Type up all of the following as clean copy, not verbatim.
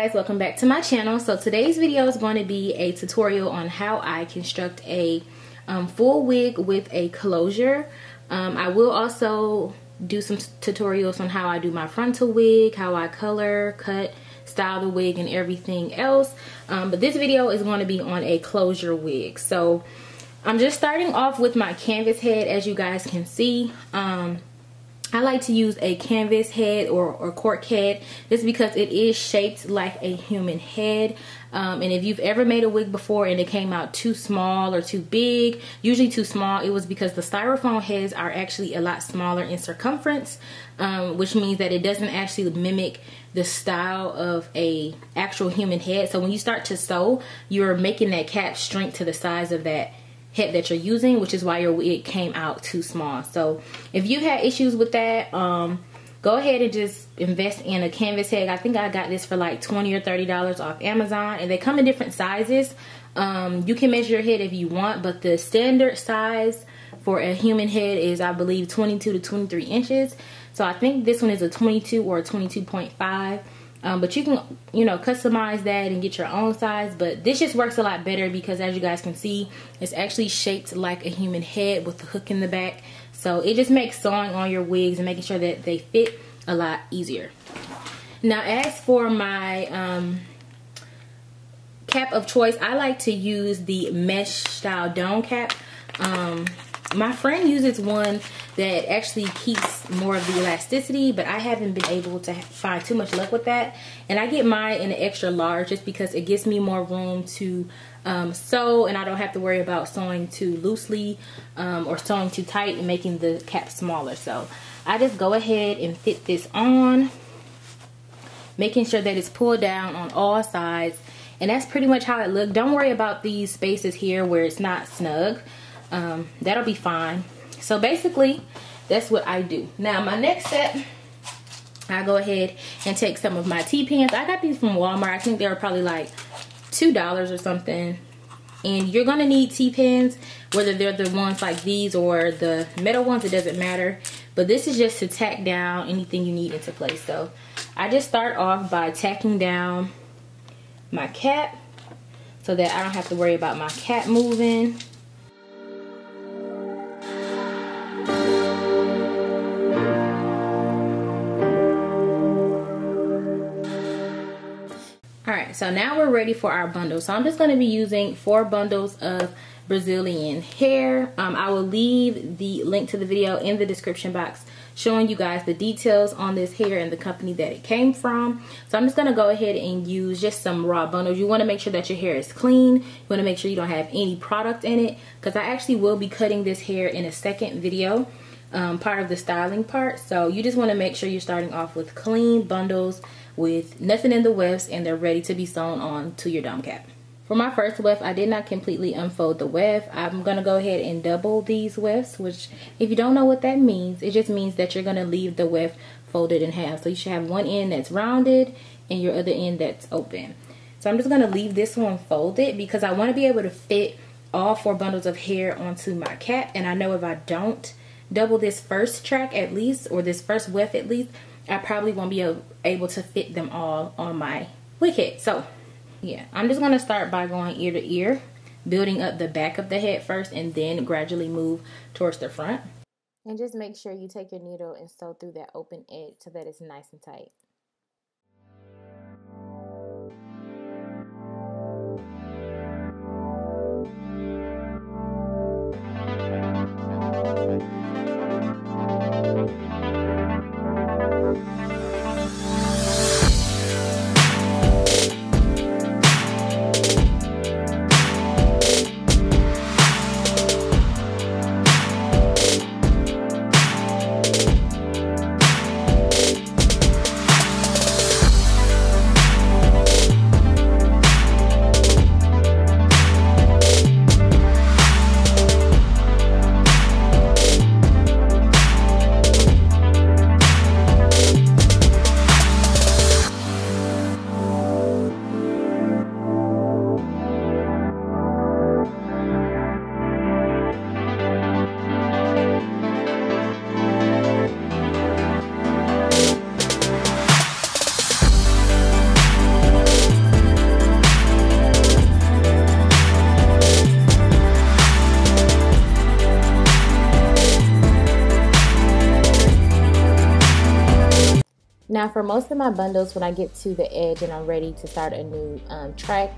guys, welcome back to my channel. So today's video is going to be a tutorial on how I construct a full wig with a closure. I will also do some tutorials on how I do my frontal wig, how I color, cut, style the wig, and everything else. But this video is going to be on a closure wig. So I'm just starting off with my canvas head. As you guys can see, I like to use a canvas head or cork head just because it is shaped like a human head. And if you've ever made a wig before and it came out too small or too big, usually too small, it was because the styrofoam heads are actually a lot smaller in circumference, which means that it doesn't actually mimic the style of a actual human head. So when you start to sew, you're making that cap shrink to the size of that head that you're using, which is why your wig came out too small. So if you had issues with that, go ahead and just invest in a canvas head. I think I got this for like $20 or $30 off Amazon, and they come in different sizes. You can measure your head if you want, but the standard size for a human head is, I believe, 22 to 23 inches. So I think this one is a 22 or a 22.5. But you can, customize that and get your own size. But this just works a lot better because, as you guys can see, it's actually shaped like a human head with the hook in the back. So it just makes sewing on your wigs and making sure that they fit a lot easier. Now, as for my cap of choice, I like to use the mesh style dome cap. My friend uses one that actually keeps more of the elasticity, but I haven't been able to find too much luck with that. And I get mine in an extra large just because it gives me more room to sew, and I don't have to worry about sewing too loosely or sewing too tight and making the cap smaller. So I just go ahead and fit this on, making sure that it's pulled down on all sides. And that's pretty much how it looks. Don't worry about these spaces here where it's not snug. That'll be fine. So basically that's what I do. Now my next step, I go ahead and take some of my T-pins. I got these from Walmart. I think they were probably like $2 or something. And you're gonna need T-pins, whether they're the ones like these or the metal ones, it doesn't matter. But this is just to tack down anything you need into place. So I just start off by tacking down my cap so that I don't have to worry about my cap moving. Alright, so now we're ready for our bundle. So I'm just going to be using 4 bundles of Brazilian hair. I will leave the link to the video in the description box showing you guys the details on this hair and the company that it came from. So I'm just going to go ahead and use just some raw bundles. You want to make sure that your hair is clean. You want to make sure you don't have any product in it, because I actually will be cutting this hair in a second video, part of the styling part. So you just want to make sure you're starting off with clean bundles with nothing in the wefts, and they're ready to be sewn on to your dome cap. For my first weft, I did not completely unfold the weft. I'm going to go ahead and double these wefts, which if you don't know what that means, it just means that you're going to leave the weft folded in half. So you should have one end that's rounded and your other end that's open. So I'm just going to leave this one folded because I want to be able to fit all 4 bundles of hair onto my cap. And I know if I don't double this first track at least, or this first weft at least, I probably won't be able to fit them all on my wig head. So yeah, I'm just going to start by going ear to ear, building up the back of the head first, and then gradually move towards the front. And just make sure you take your needle and sew through that open edge so that it's nice and tight. Now for most of my bundles, when I get to the edge and I'm ready to start a new track,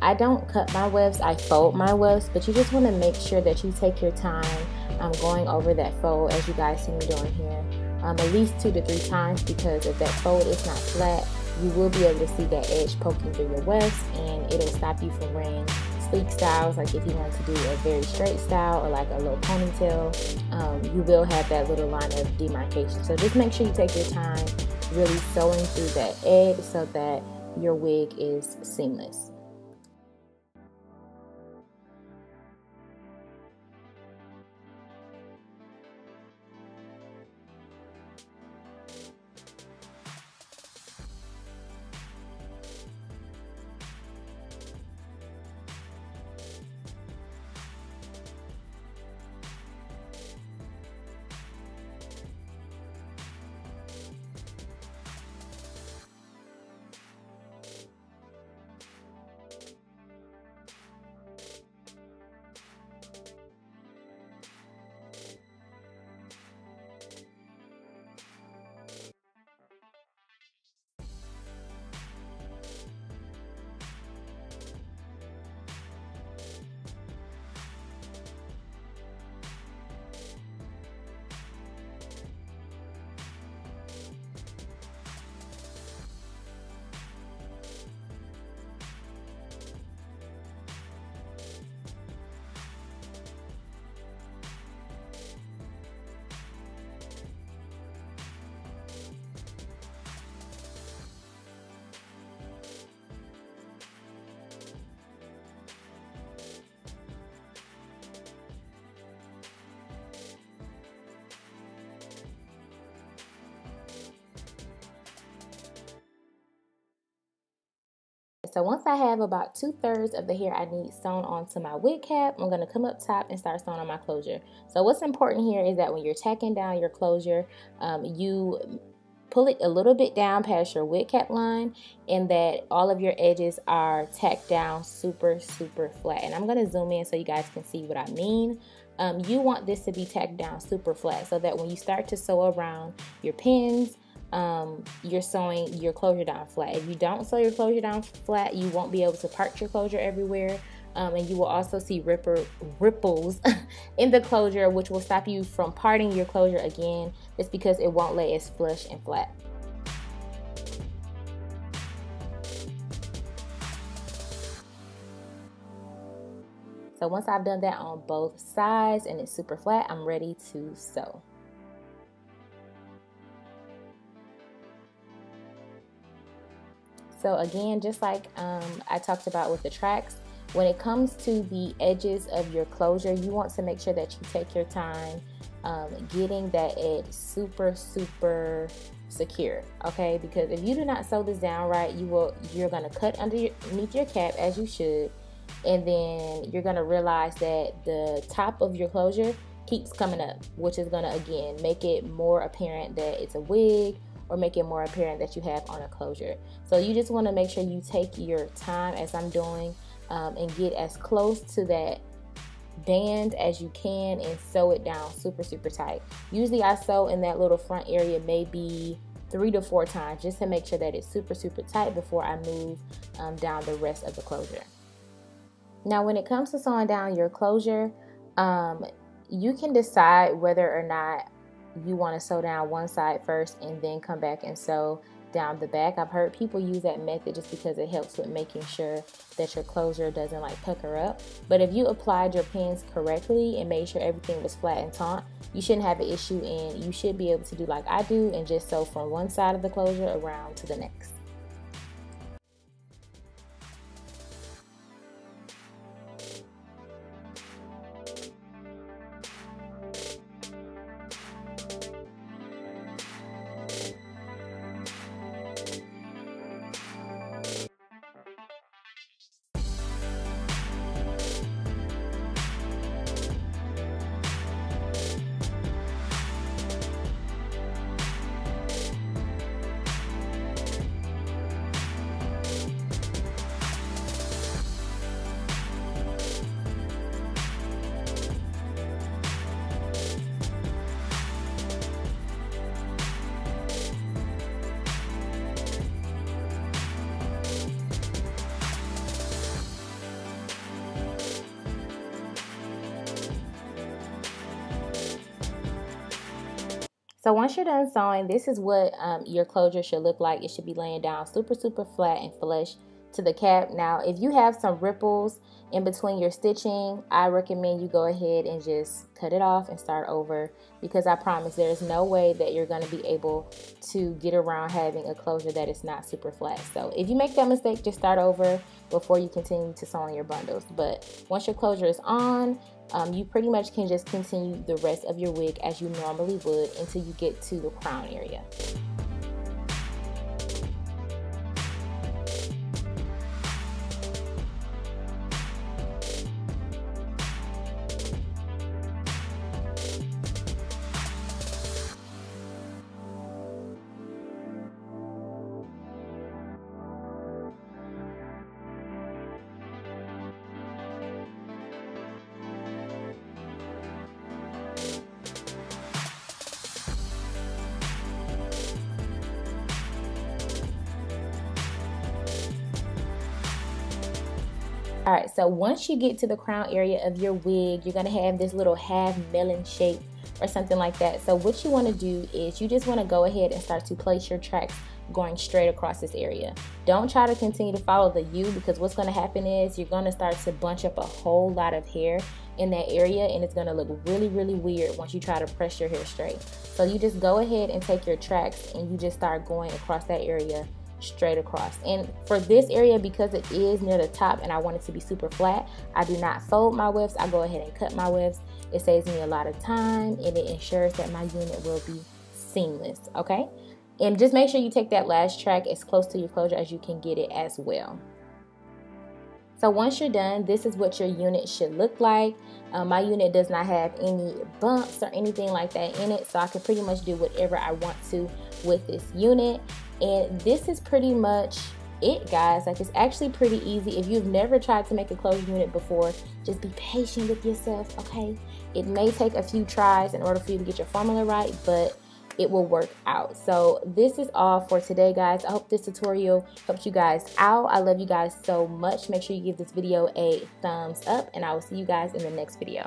I don't cut my wefts, I fold my wefts, but you just want to make sure that you take your time going over that fold, as you guys see me doing here, at least 2 to 3 times, because if that fold is not flat, you will be able to see that edge poking through your wefts, and it'll stop you from wearing sleek styles. Like if you want to do a very straight style or like a little ponytail, you will have that little line of demarcation. So just make sure you take your time really sewing through that edge so that your wig is seamless. So once I have about 2/3 of the hair I need sewn onto my wig cap, I'm going to come up top and start sewing on my closure. So what's important here is that when you're tacking down your closure, you pull it a little bit down past your wig cap line, and that all of your edges are tacked down super flat. And I'm going to zoom in so you guys can see what I mean. You want this to be tacked down super flat so that when you start to sew around your pins, you're sewing your closure down flat. If you don't sew your closure down flat, you won't be able to part your closure everywhere, and you will also see ripples in the closure, which will stop you from parting your closure again, just because it won't lay as flush and flat. So once I've done that on both sides and it's super flat, I'm ready to sew. So again, just like I talked about with the tracks, when it comes to the edges of your closure, you want to make sure that you take your time getting that edge super secure, okay? Because if you do not sew this down right, you're gonna cut underneath your cap, as you should, and then you're gonna realize that the top of your closure keeps coming up, which is gonna again make it more apparent that it's a wig, or make it more apparent that you have on a closure. So you just want to make sure you take your time, as I'm doing, and get as close to that band as you can and sew it down super tight. Usually I sew in that little front area maybe 3 to 4 times, just to make sure that it's super tight before I move down the rest of the closure. Now when it comes to sewing down your closure, you can decide whether or not you want to sew down one side first and then come back and sew down the back. I've heard people use that method just because it helps with making sure that your closure doesn't like pucker up. But if you applied your pins correctly and made sure everything was flat and taut, you shouldn't have an issue, and you should be able to do like I do and just sew from one side of the closure around to the next. So once you're done sewing, this is what your closure should look like. It should be laying down super flat and flush to the cap. Now, if you have some ripples in between your stitching, I recommend you go ahead and just cut it off and start over, because I promise there is no way that you're going to be able to get around having a closure that is not super flat. So if you make that mistake, just start over before you continue to sew on your bundles. But once your closure is on, you pretty much can just continue the rest of your wig as you normally would until you get to the crown area. All right, so once you get to the crown area of your wig, you're gonna have this little half melon shape or something like that. So what you wanna do is you just wanna go ahead and start to place your tracks going straight across this area. Don't try to continue to follow the U, because what's gonna happen is you're gonna start to bunch up a whole lot of hair in that area, and it's gonna look really weird once you try to press your hair straight. So you just go ahead and take your tracks and you just start going across that area straight across. And for this area, because it is near the top and I want it to be super flat, I do not fold my wefts. I go ahead and cut my wefts. It saves me a lot of time and it ensures that my unit will be seamless. Okay, and just make sure you take that last track as close to your closure as you can get it as well. So once you're done, this is what your unit should look like. My unit does not have any bumps or anything like that in it, so I can pretty much do whatever I want to with this unit. And this is pretty much it, guys. Like, it's actually pretty easy. If you've never tried to make a closure unit before, just be patient with yourself, okay? It may take a few tries in order for you to get your formula right, but it will work out. So this is all for today, guys. I hope this tutorial helped you guys out. I love you guys so much. Make sure you give this video a thumbs up, and I will see you guys in the next video.